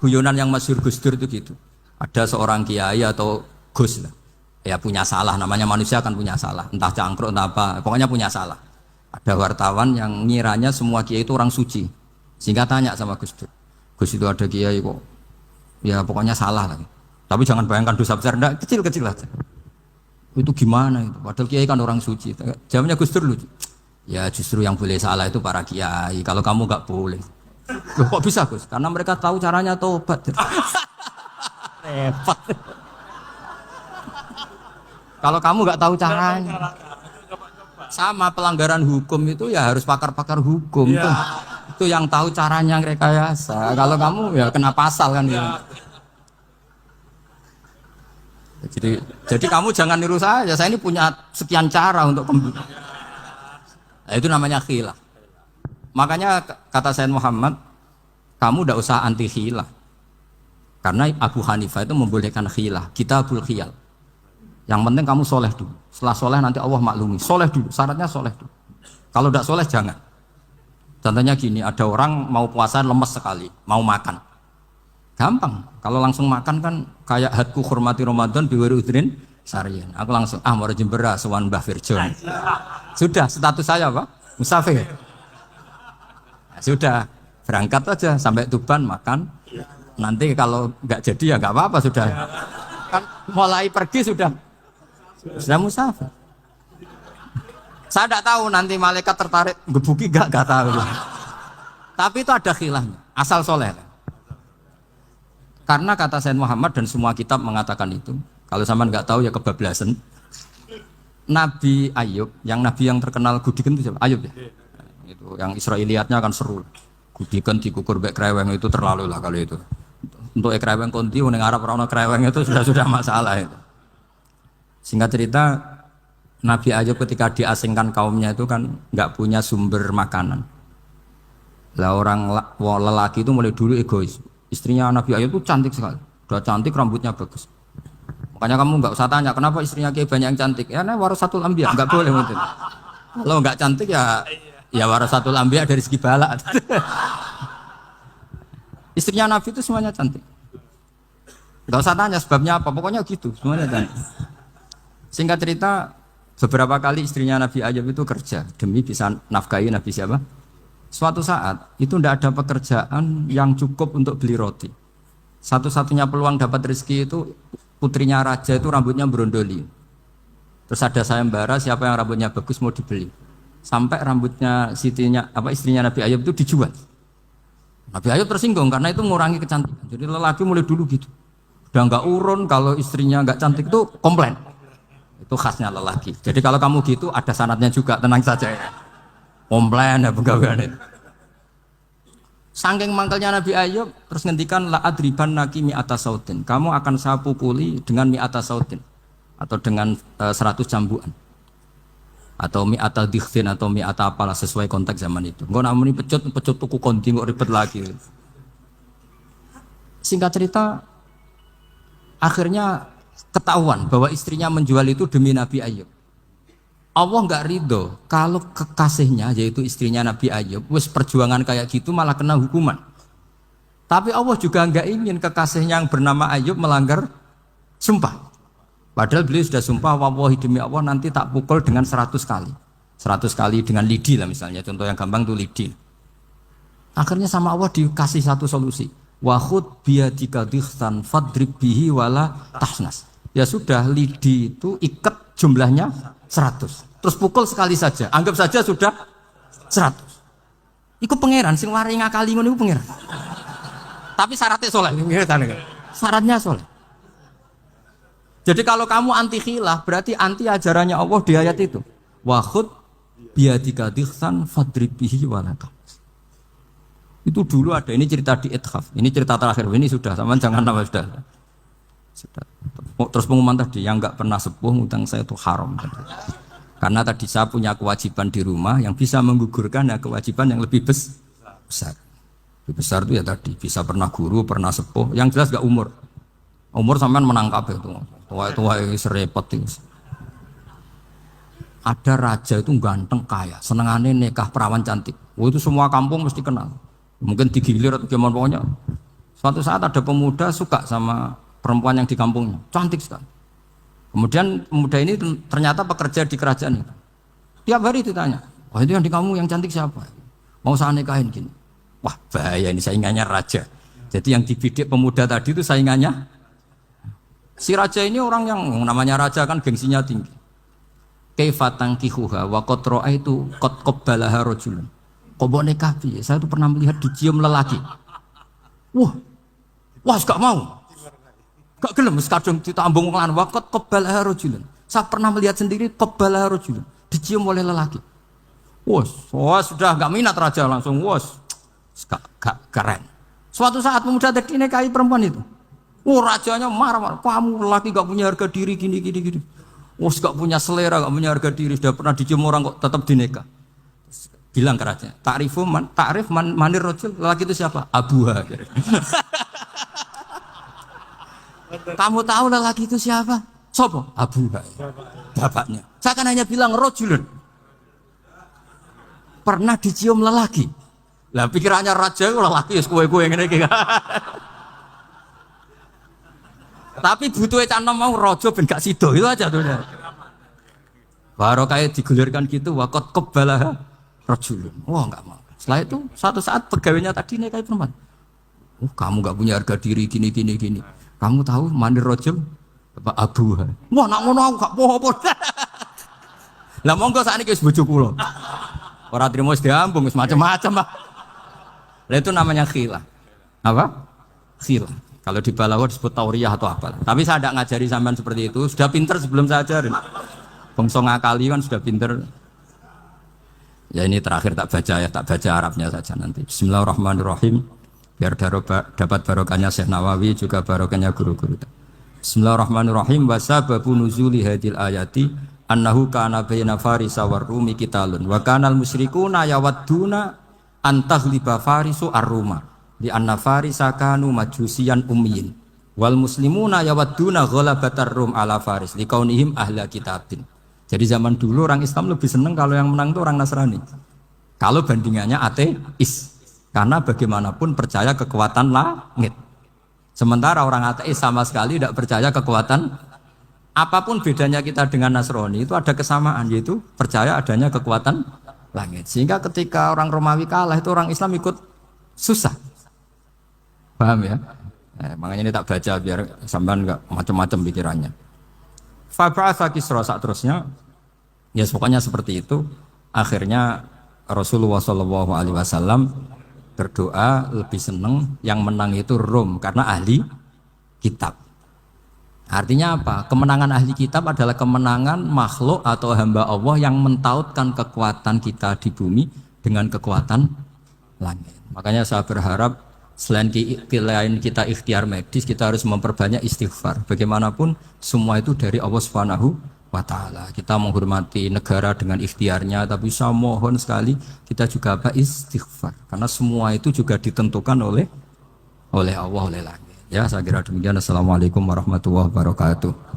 guyonan yang masyhur Gus Dur itu gitu. Ada seorang kiai atau Gus lah, ya punya salah, namanya manusia kan punya salah, entah cangkruk entah apa, pokoknya punya salah. Ada wartawan yang ngiranya semua kiai itu orang suci, sehingga tanya sama Gus Dur, Gus itu ada kiai kok, ya pokoknya salah lagi. Tapi jangan bayangkan dosa besar, enggak, kecil-kecil aja. Itu gimana itu? Padahal kiai kan orang suci. Jawabnya Gus Dur lucu. Ya justru yang boleh salah itu para kiai. Kalau kamu nggak boleh. Loh, kok bisa Gus? Karena mereka tahu caranya tobat. Repot. Kalau kamu nggak tahu caranya. Sama pelanggaran hukum itu ya harus pakar-pakar hukum. Itu yang tahu caranya rekayasa. Kalau kamu ya kena pasal kan ya. Jadi kamu jangan niru saya ini punya sekian cara untuk nah, itu namanya khilaf. Makanya kata Sayyid Muhammad, kamu tidak usah anti khilaf. Karena Abu Hanifah itu membolehkan khilaf, kitabul khiyal. Yang penting kamu soleh dulu. Setelah soleh nanti Allah maklumi. Soleh dulu, syaratnya soleh dulu. Kalau tidak soleh jangan. Contohnya gini, ada orang mau puasa lemes sekali, mau makan. Gampang, kalau langsung makan kan kayak hadku hormati Ramadan biwari udrin sarian. Aku langsung mau jembera sowan Mbah Firjon. Sudah status saya apa? Musafir. Ya, sudah berangkat aja sampai Tuban makan. Nanti kalau nggak jadi ya nggak apa-apa sudah. Kan mulai pergi sudah musafir. Saya tidak tahu nanti malaikat tertarik gebuki nggak tahu. Tapi itu ada khilafnya. Asal soleh. Karena kata Sayyid Muhammad dan semua kitab mengatakan itu. Kalau sampean nggak tahu ya kebablasan. Nabi Ayub, nabi yang terkenal Gudiken itu siapa? Ayub ya. Itu yang Israiliyatnya akan seru. Gudiken dikukur bek kreweng itu terlalu lah kalau itu. Untuk kreweng konti ning Arab ora ono kreweng itu sudah masalah itu. Singkat cerita Nabi Ayub ketika diasingkan kaumnya itu kan nggak punya sumber makanan. Lah orang lelaki itu mulai dulu egois. Istrinya Nabi Ayub itu cantik sekali, udah cantik rambutnya bagus. Makanya kamu nggak usah tanya kenapa istrinya kayak banyak yang cantik. Ya nah warasatul anbiya nggak boleh mungkin. Kalau nggak cantik ya warasatul anbiya dari segi balak. Istrinya Nabi itu semuanya cantik. Nggak usah tanya sebabnya apa, pokoknya gitu semuanya cantik. Singkat cerita beberapa kali istrinya Nabi Ayub itu kerja demi bisa nafkahi Nabi siapa? Suatu saat itu tidak ada pekerjaan yang cukup untuk beli roti. Satu-satunya peluang dapat rezeki itu putrinya raja itu rambutnya berondoli. Terus ada sayembara siapa yang rambutnya bagus mau dibeli. Sampai rambutnya istrinya Nabi Ayub itu dijual. Nabi Ayub tersinggung karena itu mengurangi kecantikan. Jadi lelaki mulai dulu gitu. Udah nggak urun kalau istrinya nggak cantik itu komplain. Itu khasnya lelaki. Jadi kalau kamu gitu ada sanadnya juga, tenang saja ya. Komplain ya pegawaian itu. Saking mangkelnya Nabi Ayub terus ngendikan la adriban naki mi'ata sautin. Kamu akan saya pukuli dengan mi'ata sautin atau dengan 100 cambukan. Atau mi'ata dikhtin atau mi'ata apalah sesuai konteks zaman itu. Engko nak muni pecut tuku konti kok ribet lagi. Singkat cerita akhirnya ketahuan bahwa istrinya menjual itu demi Nabi Ayub. Allah nggak ridho kalau kekasihnya yaitu istrinya Nabi Ayub wis perjuangan kayak gitu malah kena hukuman. Tapi Allah juga nggak ingin kekasihnya yang bernama Ayub melanggar sumpah. Padahal beliau sudah sumpah wallahi demi Allah nanti tak pukul dengan 100 kali. 100 kali dengan lidi lah misalnya, contoh yang gampang tuh lidi. Akhirnya sama Allah dikasih satu solusi. Wa khud biyadika dikhtan fadrib bihi wala tahnas. Ya sudah lidi itu ikat jumlahnya 100. Terus pukul sekali saja. Anggap saja sudah 100. Iku pangeran sing wari ngakali ngono iku pangeran. Tapi syaratnya soleh. Syaratnya soleh. Jadi kalau kamu anti khilaf berarti anti ajarannya Allah di ayat itu. Wa khud biyadika dikhtan fadrib bihi wala tahnas. Itu dulu ada, ini cerita di Ithaf. Ini cerita terakhir, ini sudah, sama jangan nama sudah. Terus pengumuman tadi, yang nggak pernah sepuh ngutang saya itu haram. Karena tadi saya punya kewajiban di rumah yang bisa menggugurkan ya kewajiban yang lebih besar. Lebih besar itu ya tadi, bisa pernah guru, pernah sepuh. Yang jelas nggak umur. Umur sampean menangkap itu. Tua-tua serepot itu. Ada raja itu ganteng kaya, senengannya nikah perawan cantik. Oh itu semua kampung mesti kenal. Mungkin digilir atau gimana pokoknya Suatu saat ada pemuda suka sama perempuan yang di kampungnya, cantik sekali. Kemudian pemuda ini ternyata pekerja di kerajaan itu. Tiap hari ditanya, wah itu yang di kamu yang cantik siapa? Mau saya nikahin gini. Wah bahaya ini saingannya raja. Jadi yang dibidik pemuda tadi itu saingannya. Si raja ini orang yang namanya raja kan gengsinya tinggi. Kaifatang kihuha wa qad ra'aitu qad qabbalaha rajulun. Kobok nikah piye? Saya tuh pernah melihat dicium lelaki. Wah gak mau. Gak gelem kadung ditambung lan wa qad qabbalaha rajulun. Saya pernah melihat sendiri qabbalaha rajulun, dicium oleh lelaki. Wah sudah gak minat raja langsung gak keren. Suatu saat pemuda tadi nikahi perempuan itu. Rajanya marah-marah. Kamu lelaki gak punya harga diri gini. Gak punya selera, gak punya harga diri. Sudah pernah dicium orang kok tetap dinikah. Bilang ke raja, takrif manir rajul, lelaki itu siapa? Abuha. Kamu tahu lelaki itu siapa? Sopo? Abuha. Bapaknya. Saya kan hanya bilang rajulun. Pernah dicium lelaki. Lah pikirannya raja lelaki wis kowe-kowe ngene iki. Tapi butuhe canom mau raja ben gak sida itu aja tuh. Baru kayak digulirkan gitu wakot kebalah rajulun. Wah enggak mau. Setelah itu suatu saat pegawainya tadi nikahi perempuan. Kamu enggak punya harga diri gini. Kamu tahu mandir rajul Bapak Abu. Wah nak ngono aku gak apa-apa. Lah monggo sakniki wis bojo kula. Ora trimo wis diambung wis macam-macam, Pak. Lah itu namanya khilah. Apa? Khilah. Kalau di balaghah disebut tauriyah atau apa. Tapi saya tidak ngajari sampean seperti itu. Sudah pinter sebelum saya ajarin. Bangsa ngakali kan sudah pinter. Ya ini terakhir tak baca Arabnya saja nanti. Bismillahirrahmanirrahim. Biar dapat barokahnya Syekh Nawawi juga barokahnya guru-guru. Bismillahirrahmanirrahim. Wasababu nuzuli hadil ayati annahu kana baina farisa war rumi qitalun wa kanal musyrikuna yawadduna antaghliba farisu ar-ruma. Di anna farisa kanu majusiyan ummiyin wal muslimuna yawadduna ghalabatar rum ala faris liqaunihim ahla kitabin. Jadi zaman dulu orang Islam lebih senang kalau yang menang itu orang Nasrani. Kalau bandingannya ateis. Karena bagaimanapun percaya kekuatan langit. Sementara orang ateis sama sekali tidak percaya kekuatan. Apapun bedanya kita dengan Nasrani itu ada kesamaan, yaitu percaya adanya kekuatan langit. Sehingga ketika orang Romawi kalah itu orang Islam ikut susah. Paham ya? Makanya ini tak baca biar sampean enggak macam-macam pikirannya. Fab'atha Kisra saat terusnya, ya pokoknya seperti itu. Akhirnya Rasulullah SAW berdoa lebih senang yang menang itu Rom karena ahli kitab. Artinya apa? Kemenangan ahli kitab adalah kemenangan makhluk atau hamba Allah yang mentautkan kekuatan kita di bumi dengan kekuatan langit. Makanya saya berharap selain kita ikhtiar medis, kita harus memperbanyak istighfar. Bagaimanapun semua itu dari Allah Subhanahu wa ta'ala. Kita menghormati negara dengan ikhtiarnya, tapi saya mohon sekali kita juga istighfar. Karena semua itu juga ditentukan oleh Allah, oleh langit. Ya, saya kira demikian. Assalamualaikum warahmatullahi wabarakatuh.